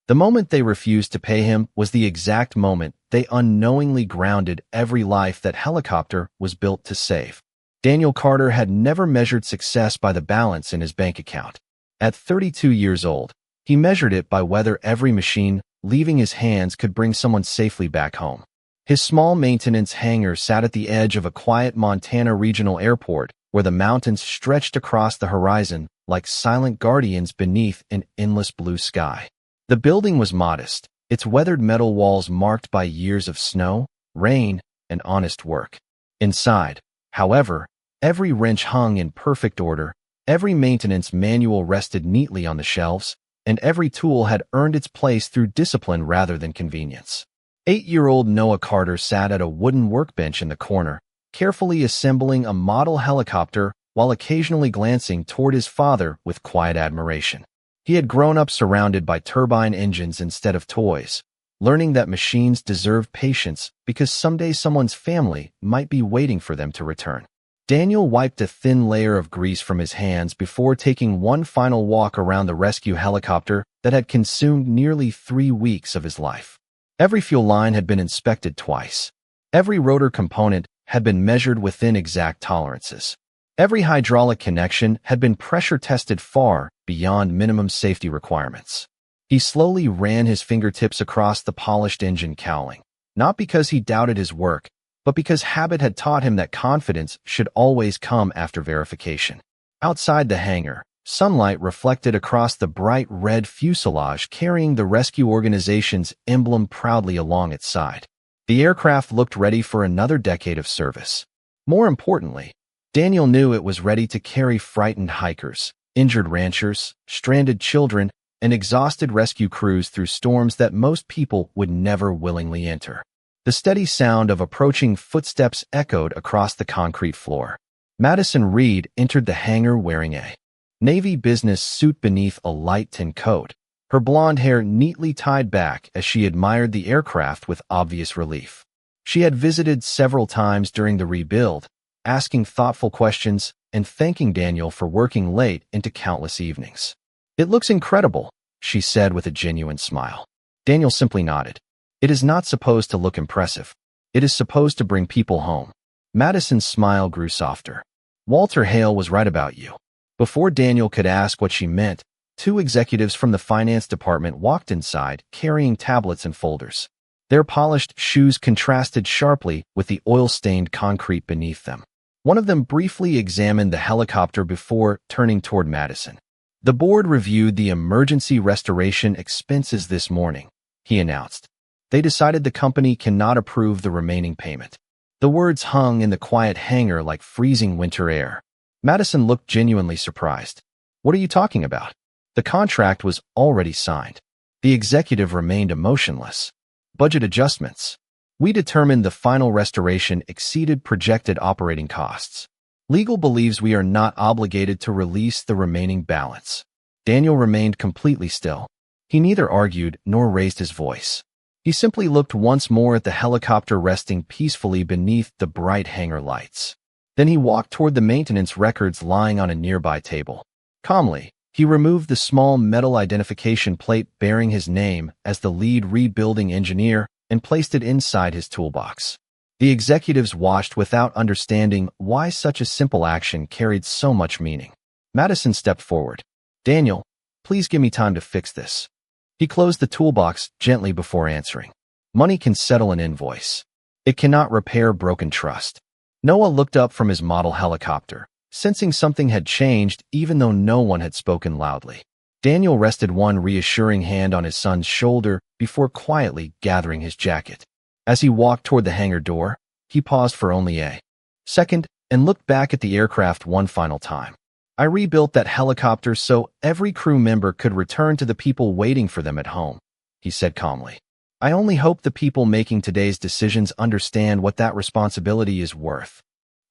The moment they refused to pay him was the exact moment they unknowingly grounded every life that helicopter was built to save. Daniel Carter had never measured success by the balance in his bank account. At 32 years old, he measured it by whether every machine leaving his hands could bring someone safely back home. His small maintenance hangar sat at the edge of a quiet Montana regional airport where the mountains stretched across the horizon like silent guardians beneath an endless blue sky. The building was modest, its weathered metal walls marked by years of snow, rain, and honest work. Inside, however, every wrench hung in perfect order, every maintenance manual rested neatly on the shelves, and every tool had earned its place through discipline rather than convenience. 8-year-old Noah Carter sat at a wooden workbench in the corner, carefully assembling a model helicopter while occasionally glancing toward his father with quiet admiration. He had grown up surrounded by turbine engines instead of toys, learning that machines deserved patience because someday someone's family might be waiting for them to return. Daniel wiped a thin layer of grease from his hands before taking one final walk around the rescue helicopter that had consumed nearly 3 weeks of his life. Every fuel line had been inspected twice. Every rotor component had been measured within exact tolerances. Every hydraulic connection had been pressure tested far beyond minimum safety requirements. He slowly ran his fingertips across the polished engine cowling, not because he doubted his work, but because habit had taught him that confidence should always come after verification. Outside the hangar, sunlight reflected across the bright red fuselage carrying the rescue organization's emblem proudly along its side. The aircraft looked ready for another decade of service. More importantly, Daniel knew it was ready to carry frightened hikers, injured ranchers, stranded children, and exhausted rescue crews through storms that most people would never willingly enter. The steady sound of approaching footsteps echoed across the concrete floor. Madison Reed entered the hangar wearing a navy business suit beneath a light tan coat, her blonde hair neatly tied back as she admired the aircraft with obvious relief. She had visited several times during the rebuild, asking thoughtful questions and thanking Daniel for working late into countless evenings. "It looks incredible," she said with a genuine smile. Daniel simply nodded. "It is not supposed to look impressive. It is supposed to bring people home." Madison's smile grew softer. "Walter Hale was right about you." Before Daniel could ask what she meant, 2 executives from the finance department walked inside, carrying tablets and folders. Their polished shoes contrasted sharply with the oil-stained concrete beneath them. One of them briefly examined the helicopter before turning toward Madison. "The board reviewed the emergency restoration expenses this morning," he announced. "They decided the company cannot approve the remaining payment." The words hung in the quiet hangar like freezing winter air. Madison looked genuinely surprised. "What are you talking about?" The contract was already signed. The executive remained emotionless. "Budget adjustments. We determined the final restoration exceeded projected operating costs. Legal believes we are not obligated to release the remaining balance." Daniel remained completely still. He neither argued nor raised his voice. He simply looked once more at the helicopter resting peacefully beneath the bright hangar lights. Then he walked toward the maintenance records lying on a nearby table. Calmly, he removed the small metal identification plate bearing his name as the lead rebuilding engineer and placed it inside his toolbox. The executives watched without understanding why such a simple action carried so much meaning. Madison stepped forward. "Daniel, please give me time to fix this." He closed the toolbox gently before answering. "Money can settle an invoice. It cannot repair broken trust." Noah looked up from his model helicopter, sensing something had changed even though no one had spoken loudly. Daniel rested one reassuring hand on his son's shoulder before quietly gathering his jacket. As he walked toward the hangar door, he paused for only a second and looked back at the aircraft one final time. "I rebuilt that helicopter so every crew member could return to the people waiting for them at home," he said calmly. "I only hope the people making today's decisions understand what that responsibility is worth."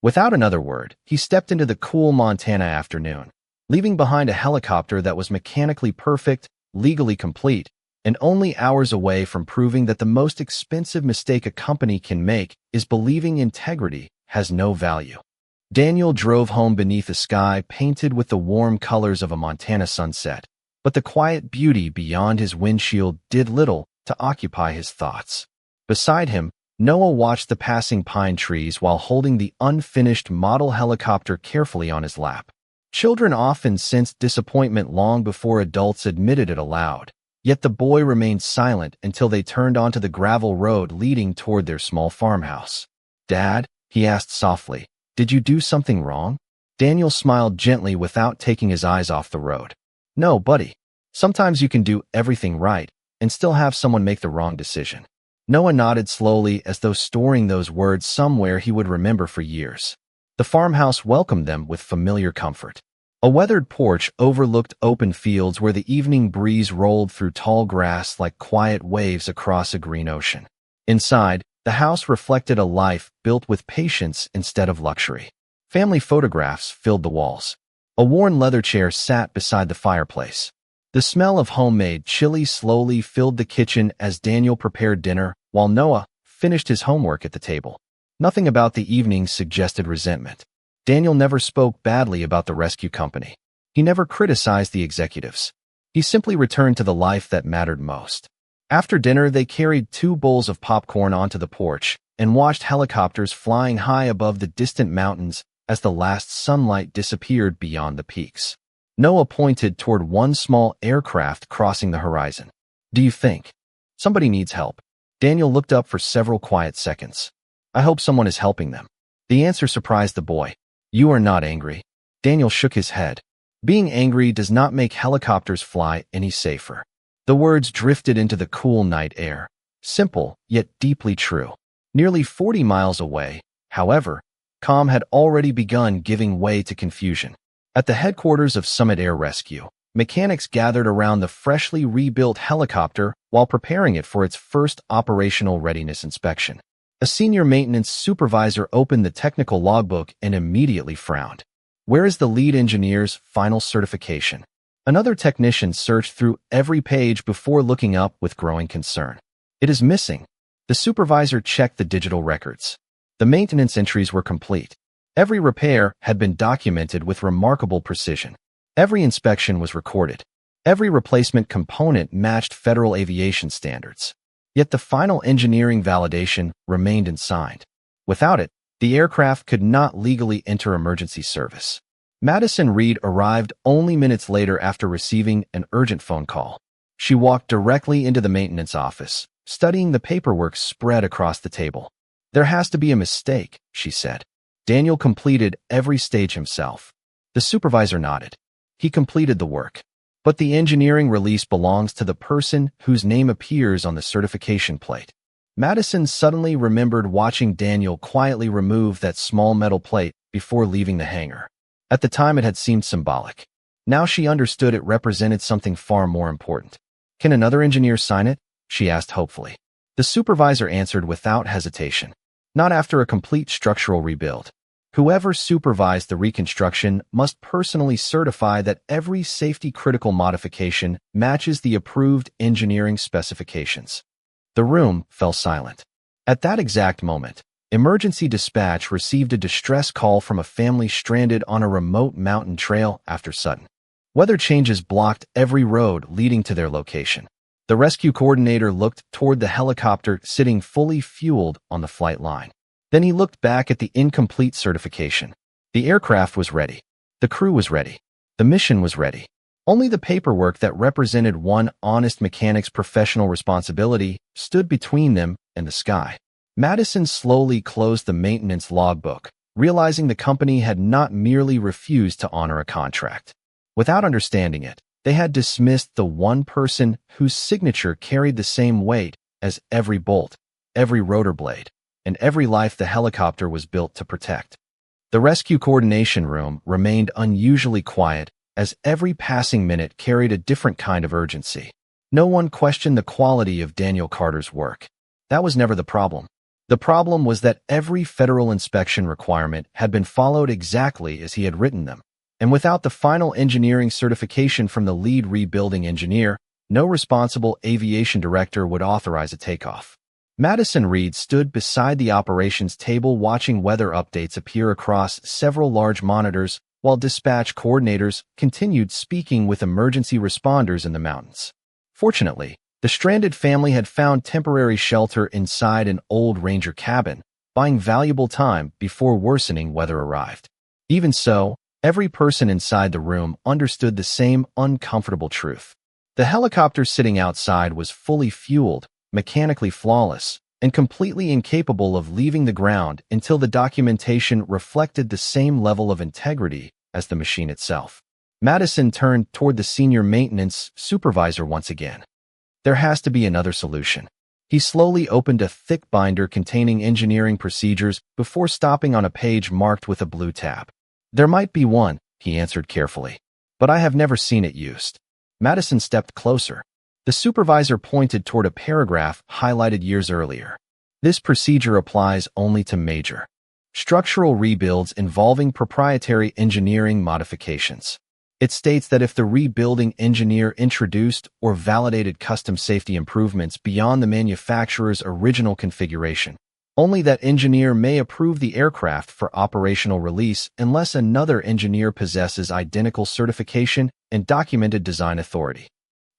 Without another word, he stepped into the cool Montana afternoon, leaving behind a helicopter that was mechanically perfect, legally complete, and only hours away from proving that the most expensive mistake a company can make is believing integrity has no value. Daniel drove home beneath a sky painted with the warm colors of a Montana sunset. but the quiet beauty beyond his windshield did little to occupy his thoughts. Beside him, Noah watched the passing pine trees while holding the unfinished model helicopter carefully on his lap. Children often sensed disappointment long before adults admitted it aloud, yet the boy remained silent until they turned onto the gravel road leading toward their small farmhouse. "Dad," he asked softly, "did you do something wrong?" Daniel smiled gently without taking his eyes off the road. "No, buddy. Sometimes you can do everything right and still have someone make the wrong decision." Noah nodded slowly as though storing those words somewhere he would remember for years. The farmhouse welcomed them with familiar comfort. A weathered porch overlooked open fields where the evening breeze rolled through tall grass like quiet waves across a green ocean. Inside, the house reflected a life built with patience instead of luxury. Family photographs filled the walls. A worn leather chair sat beside the fireplace. The smell of homemade chili slowly filled the kitchen as Daniel prepared dinner, while Noah finished his homework at the table. Nothing about the evening suggested resentment. Daniel never spoke badly about the rescue company. He never criticized the executives. He simply returned to the life that mattered most. After dinner, they carried 2 bowls of popcorn onto the porch and watched helicopters flying high above the distant mountains as the last sunlight disappeared beyond the peaks. Noah pointed toward one small aircraft crossing the horizon. "Do you think somebody needs help?" Daniel looked up for several quiet seconds. "I hope someone is helping them." The answer surprised the boy. "You are not angry." Daniel shook his head. "Being angry does not make helicopters fly any safer." The words drifted into the cool night air. Simple, yet deeply true. Nearly 40 miles away, however, calm had already begun giving way to confusion. At the headquarters of Summit Air Rescue, mechanics gathered around the freshly rebuilt helicopter while preparing it for its first operational readiness inspection. A senior maintenance supervisor opened the technical logbook and immediately frowned. "Where is the lead engineer's final certification?" Another technician searched through every page before looking up with growing concern. "It is missing." The supervisor checked the digital records. The maintenance entries were complete. Every repair had been documented with remarkable precision. Every inspection was recorded. Every replacement component matched federal aviation standards. Yet the final engineering validation remained unsigned. Without it, the aircraft could not legally enter emergency service. Madison Reed arrived only minutes later after receiving an urgent phone call. She walked directly into the maintenance office, studying the paperwork spread across the table. "There has to be a mistake," she said. Daniel completed every stage himself. The supervisor nodded. He completed the work. But the engineering release belongs to the person whose name appears on the certification plate. Madison suddenly remembered watching Daniel quietly remove that small metal plate before leaving the hangar. At the time, it had seemed symbolic. Now she understood it represented something far more important. "Can another engineer sign it?" she asked hopefully. The supervisor answered without hesitation. "Not after a complete structural rebuild. Whoever supervised the reconstruction must personally certify that every safety-critical modification matches the approved engineering specifications." The room fell silent. At that exact moment, emergency dispatch received a distress call from a family stranded on a remote mountain trail after sudden weather changes blocked every road leading to their location. The rescue coordinator looked toward the helicopter sitting fully fueled on the flight line. Then he looked back at the incomplete certification. The aircraft was ready. The crew was ready. The mission was ready. Only the paperwork that represented one honest mechanic's professional responsibility stood between them and the sky. Madison slowly closed the maintenance logbook, realizing the company had not merely refused to honor a contract. Without understanding it, they had dismissed the one person whose signature carried the same weight as every bolt, every rotor blade, and every life the helicopter was built to protect. The rescue coordination room remained unusually quiet as every passing minute carried a different kind of urgency. No one questioned the quality of Daniel Carter's work. That was never the problem. The problem was that every federal inspection requirement had been followed exactly as he had written them. And without the final engineering certification from the lead rebuilding engineer, no responsible aviation director would authorize a takeoff. Madison Reed stood beside the operations table watching weather updates appear across several large monitors while dispatch coordinators continued speaking with emergency responders in the mountains. Fortunately, the stranded family had found temporary shelter inside an old ranger cabin, buying valuable time before worsening weather arrived. Even so, every person inside the room understood the same uncomfortable truth. The helicopter sitting outside was fully fueled, mechanically flawless, and completely incapable of leaving the ground until the documentation reflected the same level of integrity as the machine itself. Madison turned toward the senior maintenance supervisor once again. There has to be another solution. He slowly opened a thick binder containing engineering procedures before stopping on a page marked with a blue tab. There might be one, he answered carefully, but I have never seen it used. Madison stepped closer. The supervisor pointed toward a paragraph highlighted years earlier. This procedure applies only to major structural rebuilds involving proprietary engineering modifications. It states that if the rebuilding engineer introduced or validated custom safety improvements beyond the manufacturer's original configuration, only that engineer may approve the aircraft for operational release unless another engineer possesses identical certification and documented design authority.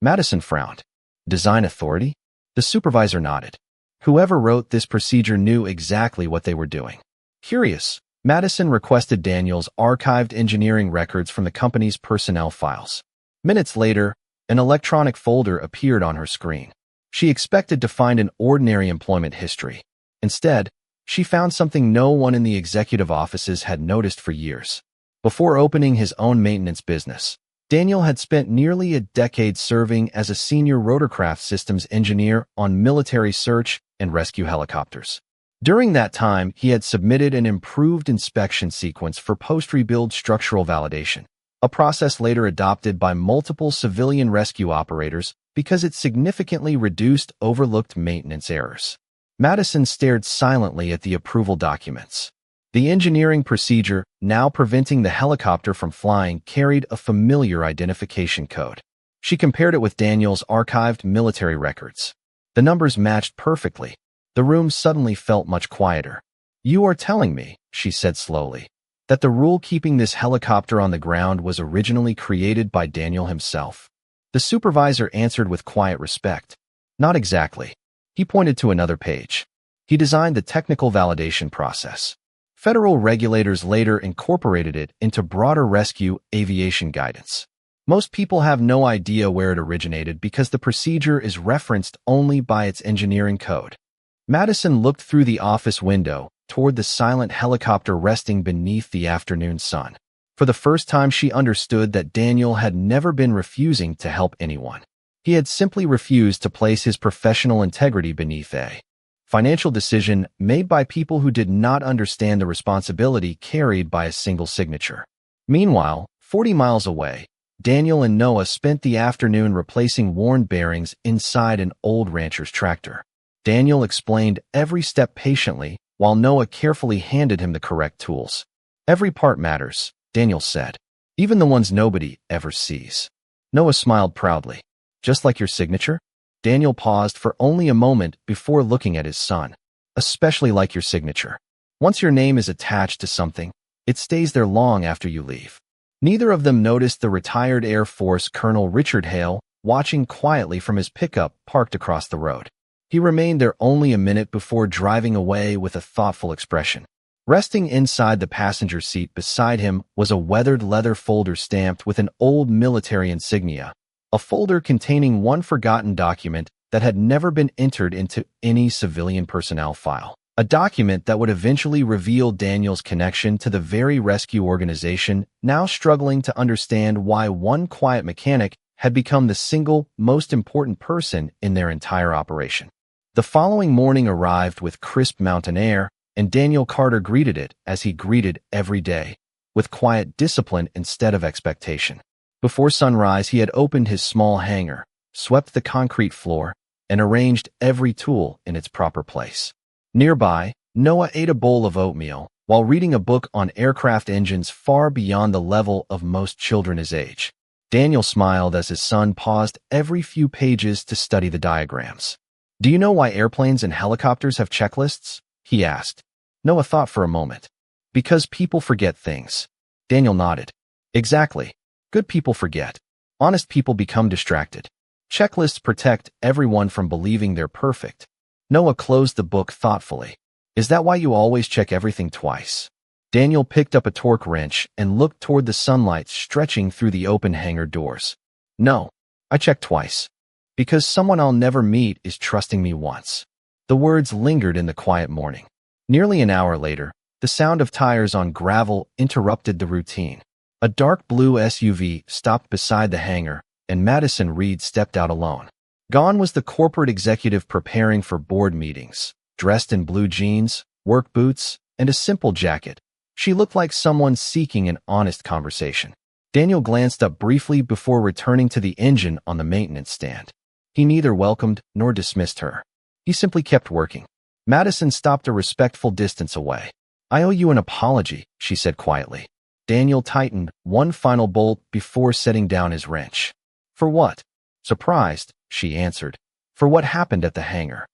Madison frowned. Design authority? The supervisor nodded. Whoever wrote this procedure knew exactly what they were doing. Curious, Madison requested Daniel's archived engineering records from the company's personnel files. Minutes later, an electronic folder appeared on her screen. She expected to find an ordinary employment history. Instead, she found something no one in the executive offices had noticed for years. Before opening his own maintenance business, Daniel had spent nearly a decade serving as a senior rotorcraft systems engineer on military search and rescue helicopters. During that time, he had submitted an improved inspection sequence for post-rebuild structural validation, a process later adopted by multiple civilian rescue operators because it significantly reduced overlooked maintenance errors. Madison stared silently at the approval documents. The engineering procedure, now preventing the helicopter from flying, carried a familiar identification code. She compared it with Daniel's archived military records. The numbers matched perfectly. The room suddenly felt much quieter. You are telling me, she said slowly, that the rule keeping this helicopter on the ground was originally created by Daniel himself. The supervisor answered with quiet respect. Not exactly. He pointed to another page. He designed the technical validation process. Federal regulators later incorporated it into broader rescue aviation guidance. Most people have no idea where it originated because the procedure is referenced only by its engineering code. Madison looked through the office window toward the silent helicopter resting beneath the afternoon sun. For the first time, she understood that Daniel had never been refusing to help anyone. He had simply refused to place his professional integrity beneath a financial decision made by people who did not understand the responsibility carried by a single signature. Meanwhile, 40 miles away, Daniel and Noah spent the afternoon replacing worn bearings inside an old rancher's tractor. Daniel explained every step patiently, while Noah carefully handed him the correct tools. Every part matters, Daniel said, even the ones nobody ever sees. Noah smiled proudly. Just like your signature? Daniel paused for only a moment before looking at his son. Especially like your signature. Once your name is attached to something, it stays there long after you leave. Neither of them noticed the retired Air Force Colonel Richard Hale watching quietly from his pickup parked across the road. He remained there only a minute before driving away with a thoughtful expression. Resting inside the passenger seat beside him was a weathered leather folder stamped with an old military insignia, a folder containing one forgotten document that had never been entered into any civilian personnel file, a document that would eventually reveal Daniel's connection to the very rescue organization now struggling to understand why one quiet mechanic had become the single most important person in their entire operation. The following morning arrived with crisp mountain air, and Daniel Carter greeted it as he greeted every day, with quiet discipline instead of expectation. Before sunrise, he had opened his small hangar, swept the concrete floor, and arranged every tool in its proper place. Nearby, Noah ate a bowl of oatmeal while reading a book on aircraft engines far beyond the level of most children his age. Daniel smiled as his son paused every few pages to study the diagrams. Do you know why airplanes and helicopters have checklists? He asked. Noah thought for a moment. Because people forget things. Daniel nodded. Exactly. Good people forget. Honest people become distracted. Checklists protect everyone from believing they're perfect. Noah closed the book thoughtfully. Is that why you always check everything twice? Daniel picked up a torque wrench and looked toward the sunlight stretching through the open hangar doors. No, I checked twice. Because someone I'll never meet is trusting me once. The words lingered in the quiet morning. Nearly an hour later, the sound of tires on gravel interrupted the routine. A dark blue SUV stopped beside the hangar, and Madison Reed stepped out alone. Gone was the corporate executive preparing for board meetings, dressed in blue jeans, work boots, and a simple jacket. She looked like someone seeking an honest conversation. Daniel glanced up briefly before returning to the engine on the maintenance stand. He neither welcomed nor dismissed her. He simply kept working. Madison stopped a respectful distance away. I owe you an apology, she said quietly. Daniel tightened one final bolt before setting down his wrench. For what? Surprised, she answered. For what happened at the hangar.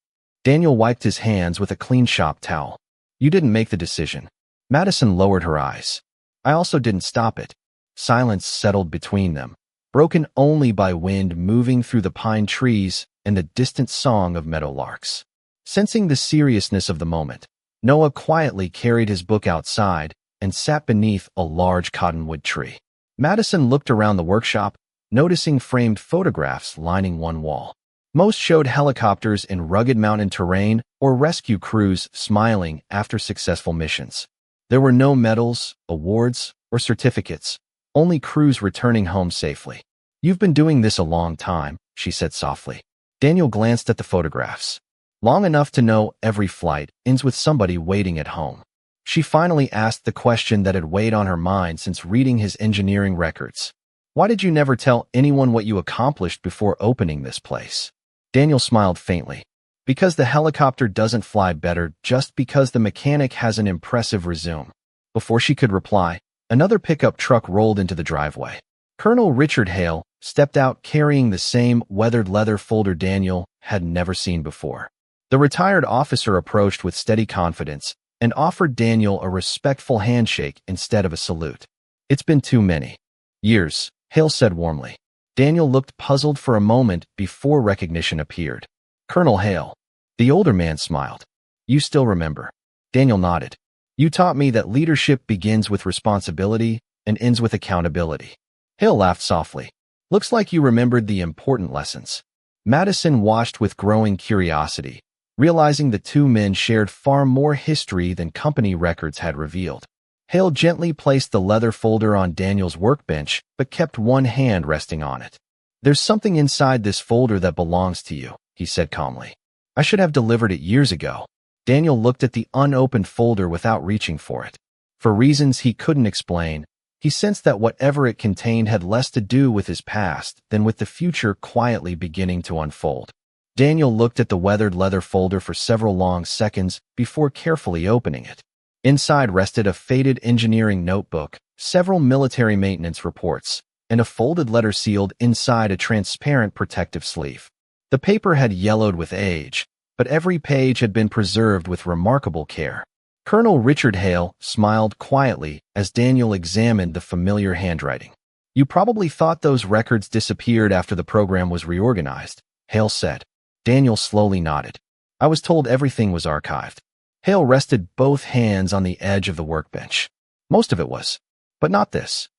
Daniel wiped his hands with a clean shop towel. You didn't make the decision. Madison lowered her eyes. I also didn't stop it. Silence settled between them, broken only by wind moving through the pine trees and the distant song of meadowlarks. Sensing the seriousness of the moment, Noah quietly carried his book outside and sat beneath a large cottonwood tree. Madison looked around the workshop, noticing framed photographs lining one wall. Most showed helicopters in rugged mountain terrain or rescue crews smiling after successful missions. There were no medals, awards, or certificates, only crews returning home safely. You've been doing this a long time, she said softly. Daniel glanced at the photographs. Long enough to know every flight ends with somebody waiting at home. She finally asked the question that had weighed on her mind since reading his engineering records. Why did you never tell anyone what you accomplished before opening this place? Daniel smiled faintly. Because the helicopter doesn't fly better just because the mechanic has an impressive resume. Before she could reply, another pickup truck rolled into the driveway. Colonel Richard Hale stepped out carrying the same weathered leather folder Daniel had never seen before. The retired officer approached with steady confidence and offered Daniel a respectful handshake instead of a salute. It's been too many years, Hale said warmly. Daniel looked puzzled for a moment before recognition appeared. Colonel Hale. The older man smiled. You still remember. Daniel nodded. You taught me that leadership begins with responsibility and ends with accountability. Hale laughed softly. Looks like you remembered the important lessons. Madison watched with growing curiosity, realizing the two men shared far more history than company records had revealed. Hale gently placed the leather folder on Daniel's workbench, but kept one hand resting on it. There's something inside this folder that belongs to you, he said calmly. I should have delivered it years ago. Daniel looked at the unopened folder without reaching for it. For reasons he couldn't explain, he sensed that whatever it contained had less to do with his past than with the future quietly beginning to unfold. Daniel looked at the weathered leather folder for several long seconds before carefully opening it. Inside rested a faded engineering notebook, several military maintenance reports, and a folded letter sealed inside a transparent protective sleeve. The paper had yellowed with age, but every page had been preserved with remarkable care. Colonel Richard Hale smiled quietly as Daniel examined the familiar handwriting. You probably thought those records disappeared after the program was reorganized, Hale said. Daniel slowly nodded. I was told everything was archived. Hale rested both hands on the edge of the workbench. Most of it was, but not this.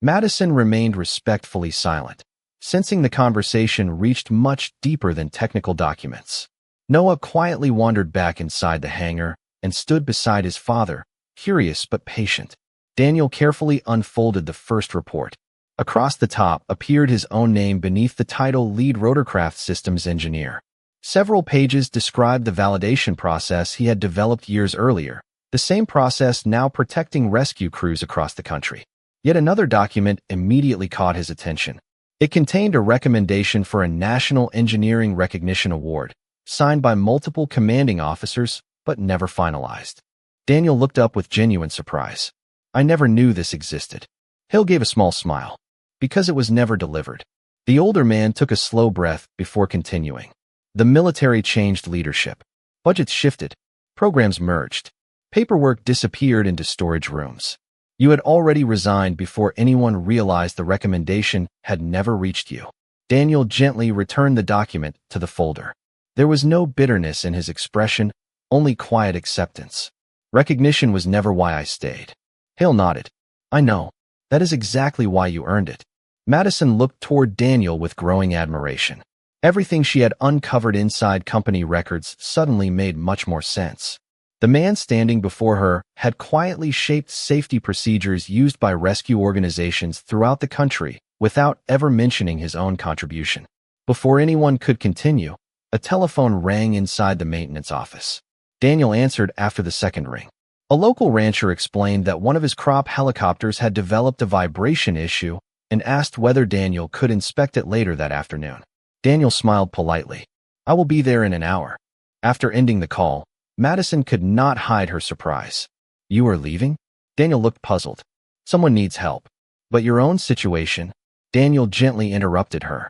Madison remained respectfully silent, sensing the conversation reached much deeper than technical documents. Noah quietly wandered back inside the hangar and stood beside his father, curious but patient. Daniel carefully unfolded the first report. Across the top appeared his own name beneath the title Lead Rotorcraft Systems Engineer. Several pages described the validation process he had developed years earlier, the same process now protecting rescue crews across the country. Yet another document immediately caught his attention. It contained a recommendation for a National Engineering Recognition Award, signed by multiple commanding officers, but never finalized. Daniel looked up with genuine surprise. I never knew this existed. Hill gave a small smile. Because it was never delivered. The older man took a slow breath before continuing. The military changed leadership. Budgets shifted. Programs merged. Paperwork disappeared into storage rooms. You had already resigned before anyone realized the recommendation had never reached you. Daniel gently returned the document to the folder. There was no bitterness in his expression, only quiet acceptance. Recognition was never why I stayed. Hale nodded. I know. That is exactly why you earned it. Madison looked toward Daniel with growing admiration. Everything she had uncovered inside company records suddenly made much more sense. The man standing before her had quietly shaped safety procedures used by rescue organizations throughout the country without ever mentioning his own contribution. Before anyone could continue, a telephone rang inside the maintenance office. Daniel answered after the second ring. A local rancher explained that one of his crop helicopters had developed a vibration issue and asked whether Daniel could inspect it later that afternoon. Daniel smiled politely. I will be there in an hour. After ending the call, Madison could not hide her surprise. You are leaving? Daniel looked puzzled. Someone needs help. But your own situation? Daniel gently interrupted her.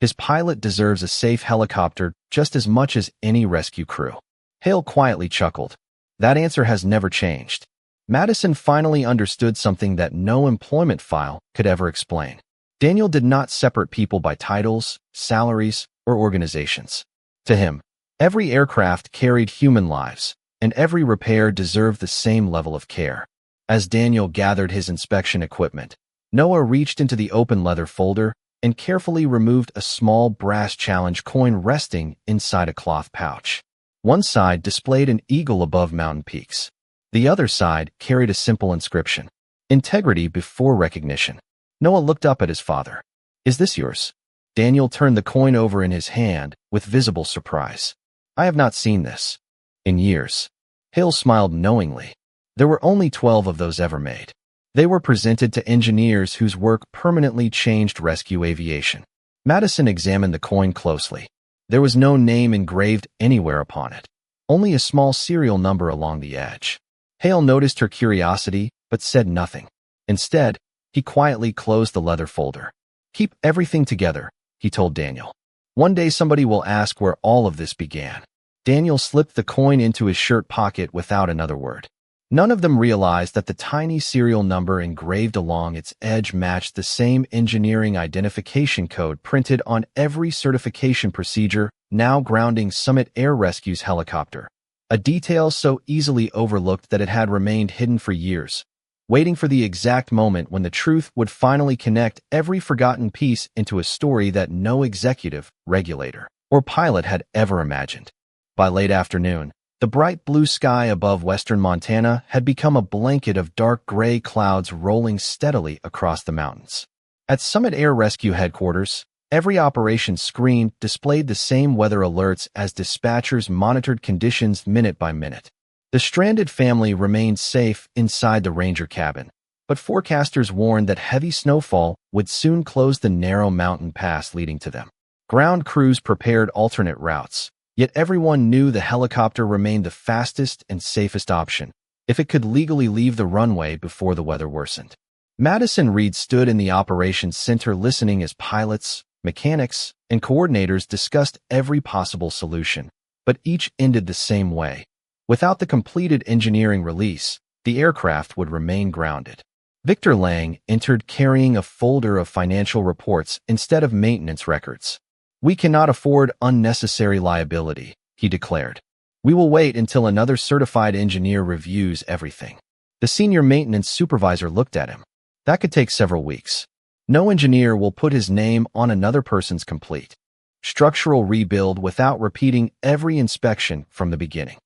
His pilot deserves a safe helicopter just as much as any rescue crew. Hale quietly chuckled. That answer has never changed. Madison finally understood something that no employment file could ever explain. Daniel did not separate people by titles, salaries, or organizations. To him, every aircraft carried human lives, and every repair deserved the same level of care. As Daniel gathered his inspection equipment, Noah reached into the open leather folder and carefully removed a small brass challenge coin resting inside a cloth pouch. One side displayed an eagle above mountain peaks. The other side carried a simple inscription, integrity before recognition. Noah looked up at his father. Is this yours? Daniel turned the coin over in his hand with visible surprise. I have not seen this in years. Hale smiled knowingly. There were only 12 of those ever made. They were presented to engineers whose work permanently changed rescue aviation. Madison examined the coin closely. There was no name engraved anywhere upon it, only a small serial number along the edge. Hale noticed her curiosity, but said nothing. Instead, he quietly closed the leather folder. Keep everything together, he told Daniel. One day somebody will ask where all of this began. Daniel slipped the coin into his shirt pocket without another word. None of them realized that the tiny serial number engraved along its edge matched the same engineering identification code printed on every certification procedure now grounding Summit Air Rescue's helicopter, a detail so easily overlooked that it had remained hidden for years, waiting for the exact moment when the truth would finally connect every forgotten piece into a story that no executive, regulator, or pilot had ever imagined. By late afternoon, the bright blue sky above western Montana had become a blanket of dark gray clouds rolling steadily across the mountains. At Summit Air Rescue headquarters, every operations screen displayed the same weather alerts as dispatchers monitored conditions minute by minute. The stranded family remained safe inside the ranger cabin, but forecasters warned that heavy snowfall would soon close the narrow mountain pass leading to them. Ground crews prepared alternate routes. Yet everyone knew the helicopter remained the fastest and safest option, if it could legally leave the runway before the weather worsened. Madison Reed stood in the operations center listening as pilots, mechanics, and coordinators discussed every possible solution, but each ended the same way. Without the completed engineering release, the aircraft would remain grounded. Victor Lang entered carrying a folder of financial reports instead of maintenance records. We cannot afford unnecessary liability, he declared. We will wait until another certified engineer reviews everything. The senior maintenance supervisor looked at him. That could take several weeks. No engineer will put his name on another person's complete structural rebuild without repeating every inspection from the beginning.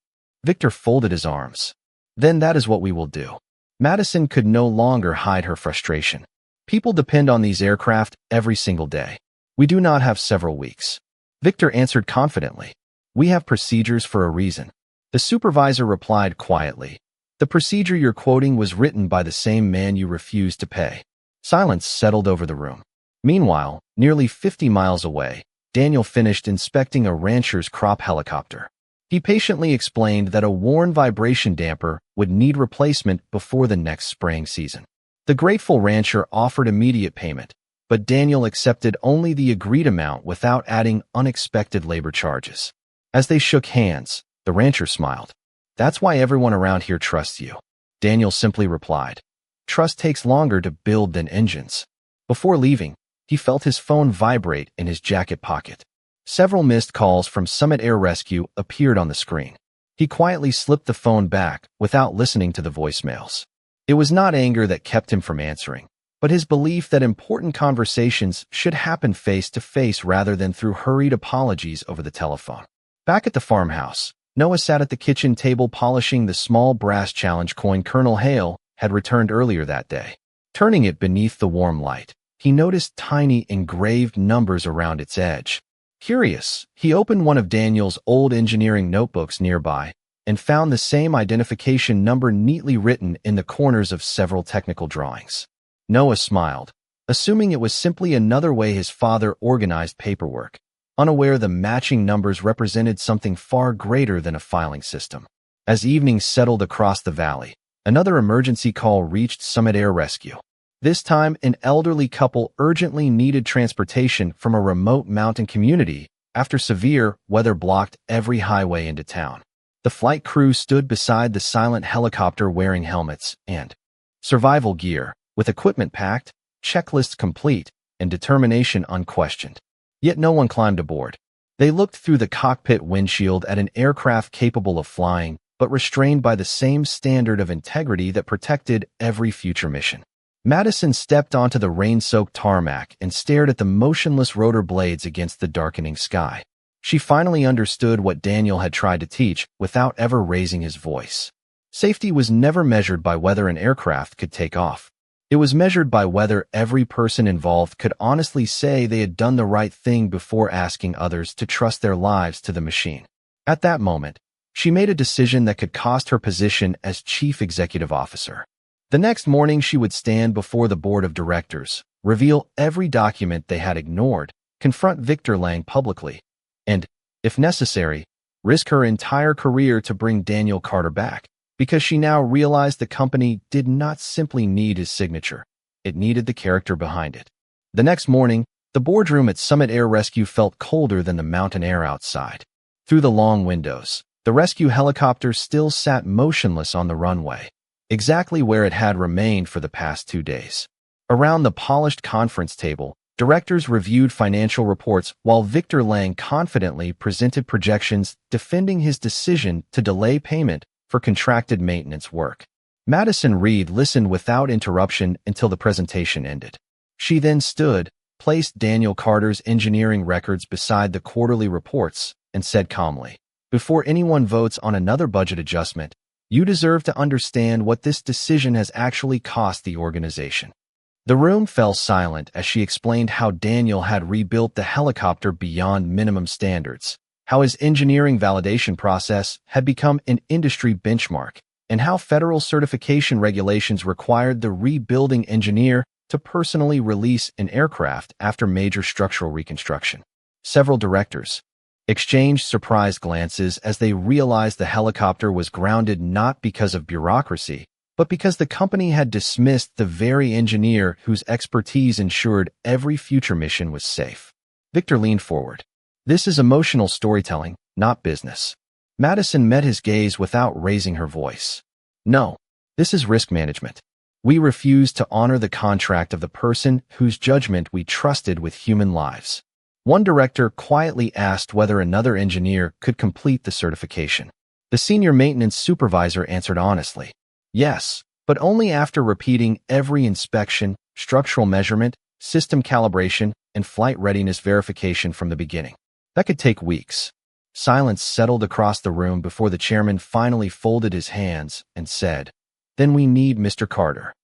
Victor folded his arms. Then that is what we will do. Madison could no longer hide her frustration. People depend on these aircraft every single day. We do not have several weeks. Victor answered confidently. We have procedures for a reason. The supervisor replied quietly. The procedure you're quoting was written by the same man you refused to pay. Silence settled over the room. Meanwhile, nearly 50 miles away, Daniel finished inspecting a rancher's crop helicopter. He patiently explained that a worn vibration damper would need replacement before the next spraying season. The grateful rancher offered immediate payment, but Daniel accepted only the agreed amount without adding unexpected labor charges. As they shook hands, the rancher smiled. That's why everyone around here trusts you. Daniel simply replied. Trust takes longer to build than engines. Before leaving, he felt his phone vibrate in his jacket pocket. Several missed calls from Summit Air Rescue appeared on the screen. He quietly slipped the phone back without listening to the voicemails. It was not anger that kept him from answering, but his belief that important conversations should happen face-to-face rather than through hurried apologies over the telephone. Back at the farmhouse, Noah sat at the kitchen table polishing the small brass challenge coin Colonel Hale had returned earlier that day. Turning it beneath the warm light, he noticed tiny engraved numbers around its edge. Curious, he opened one of Daniel's old engineering notebooks nearby and found the same identification number neatly written in the corners of several technical drawings. Noah smiled, assuming it was simply another way his father organized paperwork, unaware the matching numbers represented something far greater than a filing system. As evening settled across the valley, another emergency call reached Summit Air Rescue. This time, an elderly couple urgently needed transportation from a remote mountain community after severe weather blocked every highway into town. The flight crew stood beside the silent helicopter wearing helmets and survival gear, with equipment packed, checklists complete, and determination unquestioned. Yet no one climbed aboard. They looked through the cockpit windshield at an aircraft capable of flying, but restrained by the same standard of integrity that protected every future mission. Madison stepped onto the rain-soaked tarmac and stared at the motionless rotor blades against the darkening sky. She finally understood what Daniel had tried to teach without ever raising his voice. Safety was never measured by whether an aircraft could take off. It was measured by whether every person involved could honestly say they had done the right thing before asking others to trust their lives to the machine. At that moment, she made a decision that could cost her position as chief executive officer. The next morning, she would stand before the board of directors, reveal every document they had ignored, confront Victor Lang publicly, and, if necessary, risk her entire career to bring Daniel Carter back, because she now realized the company did not simply need his signature. It needed the character behind it. The next morning, the boardroom at Summit Air Rescue felt colder than the mountain air outside. Through the long windows, the rescue helicopter still sat motionless on the runway, exactly where it had remained for the past 2 days. Around the polished conference table, directors reviewed financial reports while Victor Lang confidently presented projections defending his decision to delay payment for contracted maintenance work. Madison Reed listened without interruption until the presentation ended. She then stood, placed Daniel Carter's engineering records beside the quarterly reports, and said calmly, "Before anyone votes on another budget adjustment, you deserve to understand what this decision has actually cost the organization." The room fell silent as she explained how Daniel had rebuilt the helicopter beyond minimum standards, how his engineering validation process had become an industry benchmark, and how federal certification regulations required the rebuilding engineer to personally release an aircraft after major structural reconstruction. Several directors exchanged surprised glances as they realized the helicopter was grounded not because of bureaucracy, but because the company had dismissed the very engineer whose expertise ensured every future mission was safe. Victor leaned forward. "This is emotional storytelling, not business." Madison met his gaze without raising her voice. "No, this is risk management. We refuse to honor the contract of the person whose judgment we trusted with human lives." One director quietly asked whether another engineer could complete the certification. The senior maintenance supervisor answered honestly, "Yes, but only after repeating every inspection, structural measurement, system calibration, and flight readiness verification from the beginning." That could take weeks. Silence settled across the room before the chairman finally folded his hands and said, "Then we need Mr. Carter."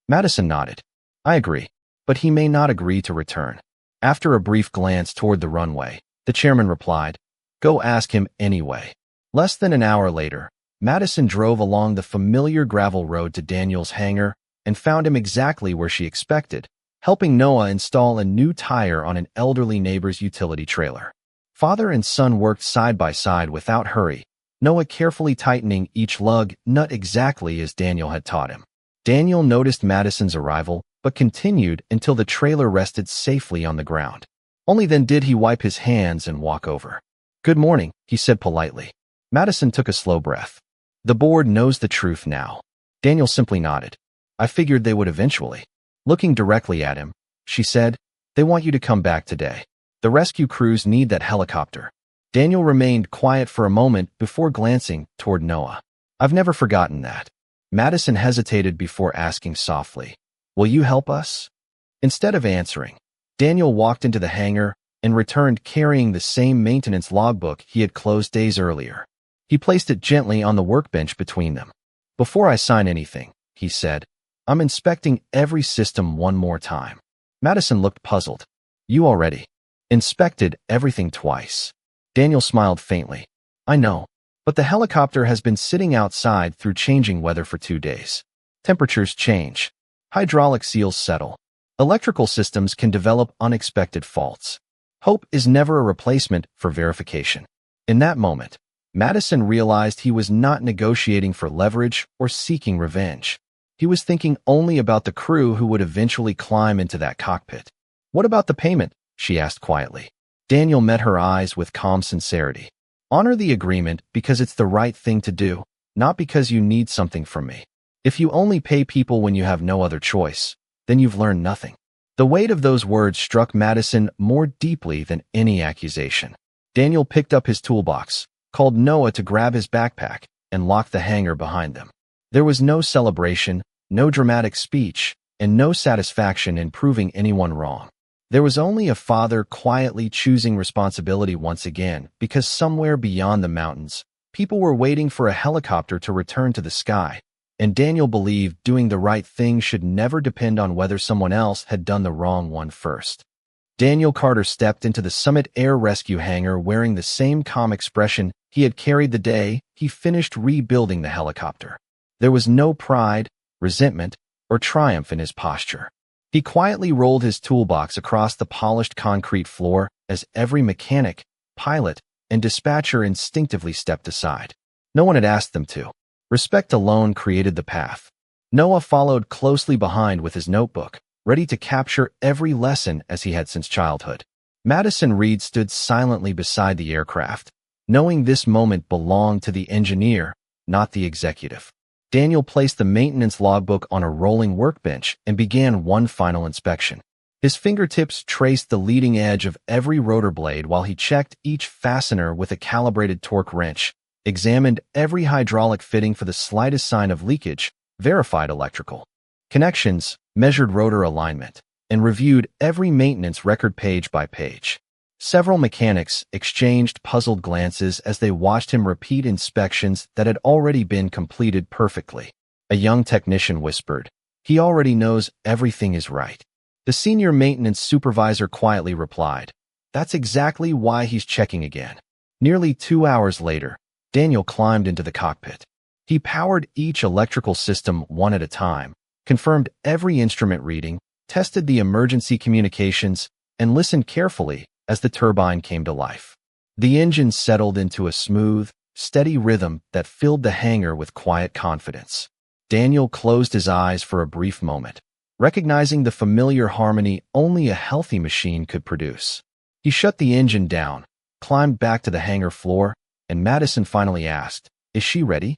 Madison nodded. "I agree, but he may not agree to return." After a brief glance toward the runway, the chairman replied, "Go ask him anyway." Less than an hour later, Madison drove along the familiar gravel road to Daniel's hangar and found him exactly where she expected, helping Noah install a new tire on an elderly neighbor's utility trailer. Father and son worked side by side without hurry, Noah carefully tightening each lug nut exactly as Daniel had taught him. Daniel noticed Madison's arrival, but continued until the trailer rested safely on the ground. Only then did he wipe his hands and walk over. "Good morning," he said politely. Madison took a slow breath. The board knows the truth now. Daniel simply nodded. I figured they would eventually. Looking directly at him, she said, "They want you to come back today. The rescue crews need that helicopter." Daniel remained quiet for a moment before glancing toward Noah. "I've never forgotten that." Madison hesitated before asking softly, "Will you help us?" Instead of answering, Daniel walked into the hangar and returned carrying the same maintenance logbook he had closed days earlier. He placed it gently on the workbench between them. "Before I sign anything," he said, "I'm inspecting every system one more time." Madison looked puzzled. "You already inspected everything twice." Daniel smiled faintly. "I know, but the helicopter has been sitting outside through changing weather for 2 days. Temperatures change. Hydraulic seals settle. Electrical systems can develop unexpected faults. Hope is never a replacement for verification." In that moment, Madison realized he was not negotiating for leverage or seeking revenge. He was thinking only about the crew who would eventually climb into that cockpit. "What about the payment?" she asked quietly. Daniel met her eyes with calm sincerity. "Honor the agreement because it's the right thing to do, not because you need something from me. If you only pay people when you have no other choice, then you've learned nothing." The weight of those words struck Madison more deeply than any accusation. Daniel picked up his toolbox, called Noah to grab his backpack, and locked the hangar behind them. There was no celebration, no dramatic speech, and no satisfaction in proving anyone wrong. There was only a father quietly choosing responsibility once again, because somewhere beyond the mountains, people were waiting for a helicopter to return to the sky, and Daniel believed doing the right thing should never depend on whether someone else had done the wrong one first. Daniel Carter stepped into the Summit Air Rescue hangar wearing the same calm expression he had carried the day he finished rebuilding the helicopter. There was no pride, resentment, or triumph in his posture. He quietly rolled his toolbox across the polished concrete floor as every mechanic, pilot, and dispatcher instinctively stepped aside. No one had asked them to. Respect alone created the path. Noah followed closely behind with his notebook, ready to capture every lesson as he had since childhood. Madison Reed stood silently beside the aircraft, knowing this moment belonged to the engineer, not the executive. Daniel placed the maintenance logbook on a rolling workbench and began one final inspection. His fingertips traced the leading edge of every rotor blade while he checked each fastener with a calibrated torque wrench, examined every hydraulic fitting for the slightest sign of leakage, verified electrical connections, measured rotor alignment, and reviewed every maintenance record page by page. Several mechanics exchanged puzzled glances as they watched him repeat inspections that had already been completed perfectly. A young technician whispered, "He already knows everything is right." The senior maintenance supervisor quietly replied, "That's exactly why he's checking again." Nearly 2 hours later, Daniel climbed into the cockpit. He powered each electrical system one at a time, confirmed every instrument reading, tested the emergency communications, and listened carefully as the turbine came to life. The engine settled into a smooth, steady rhythm that filled the hangar with quiet confidence. Daniel closed his eyes for a brief moment, recognizing the familiar harmony only a healthy machine could produce. He shut the engine down, climbed back to the hangar floor, and Madison finally asked, "Is she ready?"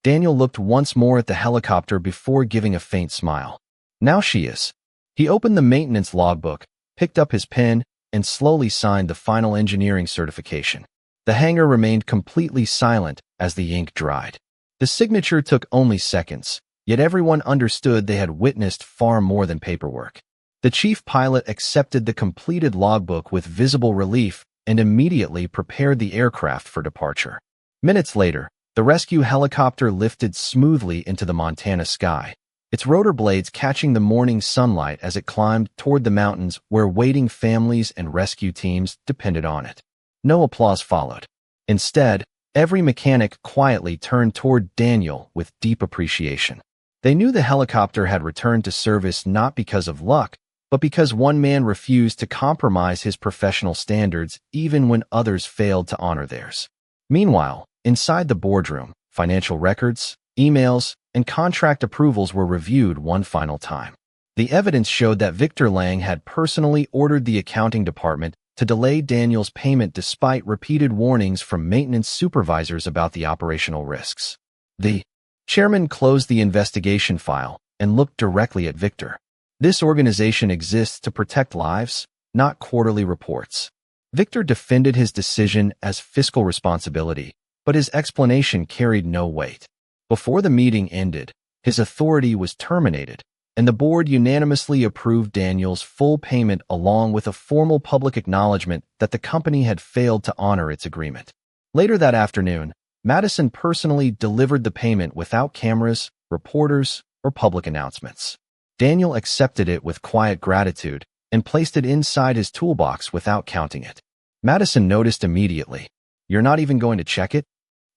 Daniel looked once more at the helicopter before giving a faint smile. "Now she is." He opened the maintenance logbook, picked up his pen, and slowly signed the final engineering certification. The hangar remained completely silent as the ink dried. The signature took only seconds, yet everyone understood they had witnessed far more than paperwork. The chief pilot accepted the completed logbook with visible relief and immediately prepared the aircraft for departure. Minutes later, the rescue helicopter lifted smoothly into the Montana sky, its rotor blades catching the morning sunlight as it climbed toward the mountains where waiting families and rescue teams depended on it. No applause followed. Instead, every mechanic quietly turned toward Daniel with deep appreciation. They knew the helicopter had returned to service not because of luck, but because one man refused to compromise his professional standards even when others failed to honor theirs. Meanwhile, inside the boardroom, financial records, emails, and contract approvals were reviewed one final time. The evidence showed that Victor Lang had personally ordered the accounting department to delay Daniel's payment despite repeated warnings from maintenance supervisors about the operational risks. The chairman closed the investigation file, and looked directly at Victor. This organization exists to protect lives, not quarterly reports. Victor defended his decision as fiscal responsibility, but his explanation carried no weight. Before the meeting ended, his authority was terminated, and the board unanimously approved Daniel's full payment along with a formal public acknowledgement that the company had failed to honor its agreement. Later that afternoon, Madison personally delivered the payment without cameras, reporters, or public announcements. Daniel accepted it with quiet gratitude and placed it inside his toolbox without counting it. Madison noticed immediately. "You're not even going to check it?"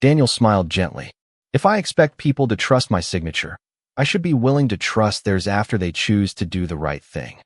Daniel smiled gently. "If I expect people to trust my signature, I should be willing to trust theirs after they choose to do the right thing."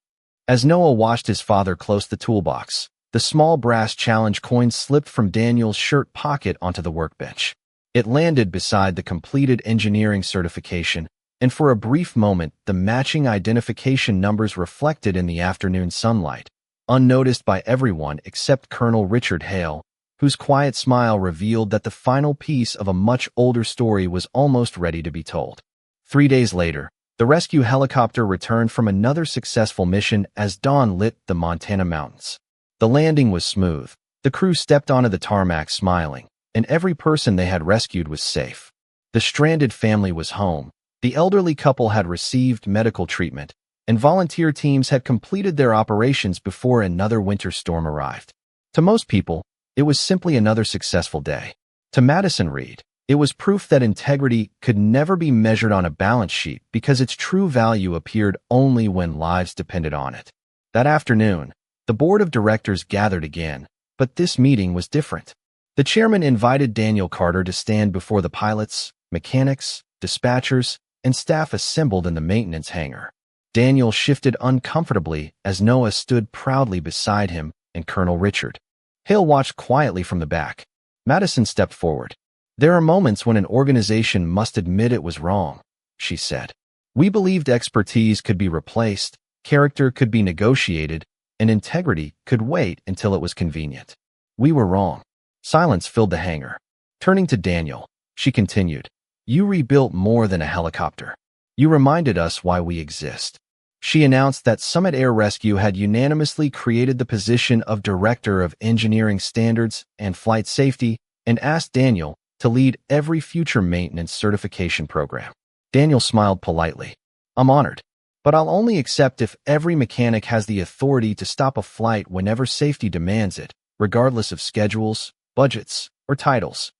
As Noah watched his father close the toolbox, the small brass challenge coin slipped from Daniel's shirt pocket onto the workbench. It landed beside the completed engineering certification, and for a brief moment, the matching identification numbers reflected in the afternoon sunlight, unnoticed by everyone except Colonel Richard Hale, whose quiet smile revealed that the final piece of a much older story was almost ready to be told. 3 days later, the rescue helicopter returned from another successful mission as dawn lit the Montana mountains. The landing was smooth. The crew stepped onto the tarmac smiling, and every person they had rescued was safe. The stranded family was home. The elderly couple had received medical treatment, and volunteer teams had completed their operations before another winter storm arrived. To most people, it was simply another successful day. To Madison Reed, it was proof that integrity could never be measured on a balance sheet because its true value appeared only when lives depended on it. That afternoon, the board of directors gathered again, but this meeting was different. The chairman invited Daniel Carter to stand before the pilots, mechanics, dispatchers, and staff assembled in the maintenance hangar. Daniel shifted uncomfortably as Noah stood proudly beside him and Colonel Richard. Hale watched quietly from the back. Madison stepped forward. "There are moments when an organization must admit it was wrong," she said. "We believed expertise could be replaced, character could be negotiated, and integrity could wait until it was convenient. We were wrong." Silence filled the hangar. Turning to Daniel, she continued, "You rebuilt more than a helicopter. You reminded us why we exist." She announced that Summit Air Rescue had unanimously created the position of Director of Engineering Standards and Flight Safety and asked Daniel to lead every future maintenance certification program. Daniel smiled politely. "I'm honored, but I'll only accept if every mechanic has the authority to stop a flight whenever safety demands it, regardless of schedules, budgets, or titles."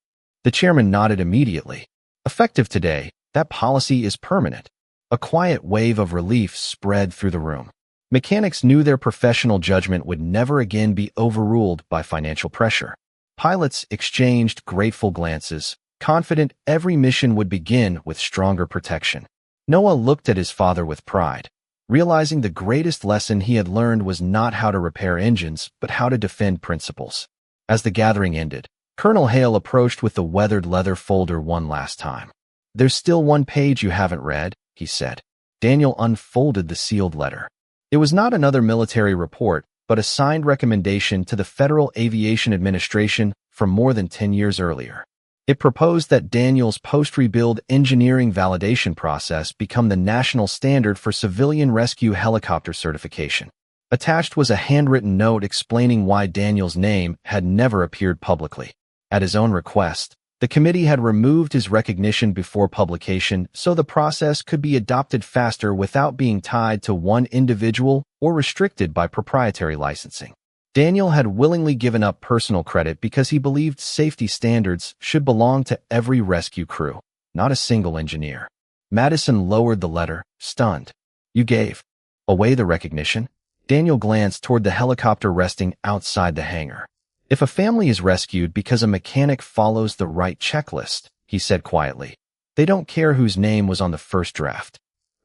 The chairman nodded immediately. "Effective today, that policy is permanent." A quiet wave of relief spread through the room. Mechanics knew their professional judgment would never again be overruled by financial pressure. Pilots exchanged grateful glances, confident every mission would begin with stronger protection. Noah looked at his father with pride, realizing the greatest lesson he had learned was not how to repair engines, but how to defend principles. As the gathering ended, Colonel Hale approached with the weathered leather folder one last time. "There's still one page you haven't read," he said. Daniel unfolded the sealed letter. It was not another military report, but a signed recommendation to the Federal Aviation Administration from more than 10 years earlier. It proposed that Daniel's post-rebuild engineering validation process become the national standard for civilian rescue helicopter certification. Attached was a handwritten note explaining why Daniel's name had never appeared publicly. At his own request, the committee had removed his recognition before publication so the process could be adopted faster without being tied to one individual or restricted by proprietary licensing. Daniel had willingly given up personal credit because he believed safety standards should belong to every rescue crew, not a single engineer. Madison lowered the letter, stunned. "You gave away the recognition?" Daniel glanced toward the helicopter resting outside the hangar. "If a family is rescued because a mechanic follows the right checklist," he said quietly, "they don't care whose name was on the first draft."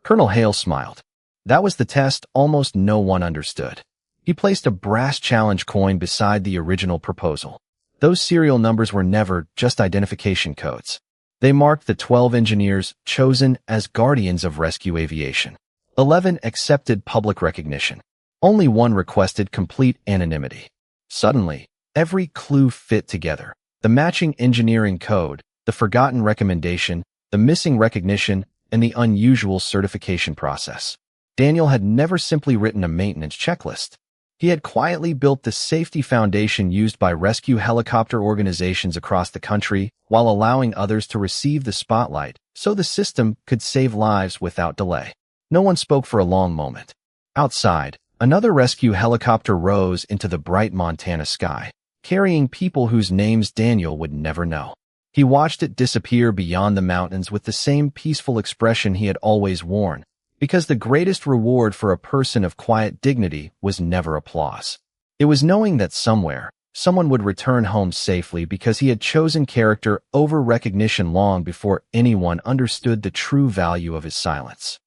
Colonel Hale smiled. That was the test almost no one understood. He placed a brass challenge coin beside the original proposal. Those serial numbers were never just identification codes. They marked the 12 engineers chosen as guardians of rescue aviation. 11 accepted public recognition. Only one requested complete anonymity. Suddenly, every clue fit together. The matching engineering code, the forgotten recommendation, the missing recognition, and the unusual certification process. Daniel had never simply written a maintenance checklist. He had quietly built the safety foundation used by rescue helicopter organizations across the country while allowing others to receive the spotlight so the system could save lives without delay. No one spoke for a long moment. Outside, another rescue helicopter rose into the bright Montana sky, carrying people whose names Daniel would never know. He watched it disappear beyond the mountains with the same peaceful expression he had always worn, because the greatest reward for a person of quiet dignity was never applause. It was knowing that somewhere, someone would return home safely because he had chosen character over recognition long before anyone understood the true value of his silence.